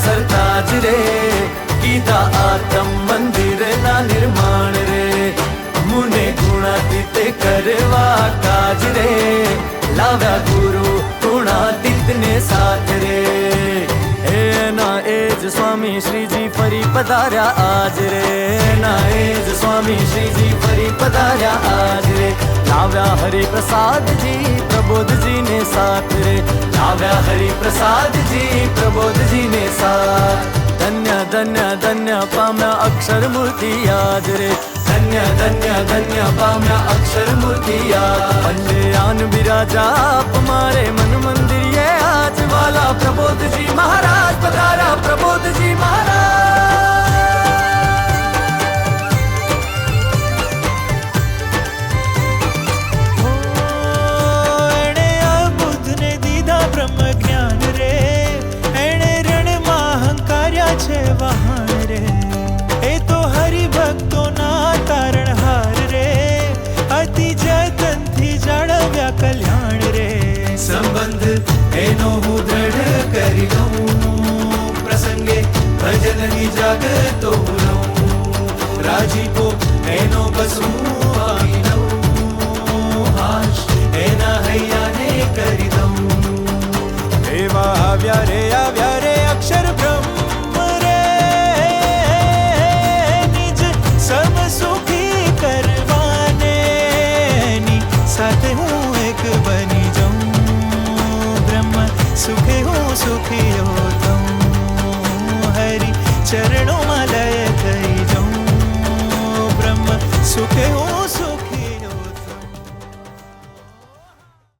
સરતાજ રે, કીધા આતમ મંદિરના નિર્માણ રે, મુને ગુણાતીત કરવા કાજ રે, લાવ્યા ગુરુ ગુણાતીતને સાથ રે, એના એજ સ્વામી શ્રીજી ફરી પધાર્યા આજ રે, એના એજ સ્વામી શ્રીજી ફરી પધાર્યા આજ રે, લાવ્યા હરિપ્રસાદજી પ્રબોધજીને સાથ રે, લાવ્યા હરિપ્રસાદજી પ્રબોધજીને સાથ, ધન્ય ધન્ય ધન્ય પામ્યા અક્ષર મૂર્તિ યાદ રે, ધન્ય ધન્ય ધન્ય પામ્યા અક્ષર મૂર્તિ યાદ, પંડ્યાન બિરાજા આપ મારે મન મંદિરે આજ, વાલા પ્રબોધજી મહારાજ પધાર્યા, પ્રબોધજી મહારાજ. એણે આ બુદ્ધને દીધા બ્રહ્મ જ્ઞાન રે, એણે રણમાં હંકાર્યા છે વાહન રે, એ તો હરિભક્તોના તારણહાર રે, અતિ જતનથી જાળવ્યા કલ્યાણ રે, સંબંધ એનો હું દ્રઢ કરી દઉં, પ્રસંગે ભજનની જાગતો હું રહું, રાજીપો એનો બસું આવી દઉં, હાશ એના હૈયાને કરી દઉં, એવા આવ્યા રે અક્ષર બ્રહ્મ રે, નિજ સમ સુખી કરવાને, ની સાથે હું એક બની જાઉં, બ્રહ્મ સુખે હું સુખીઓ થઉં, હરિ ચરણોમાં લય થઈ જાઉં, બ્રહ્મ સુખે હું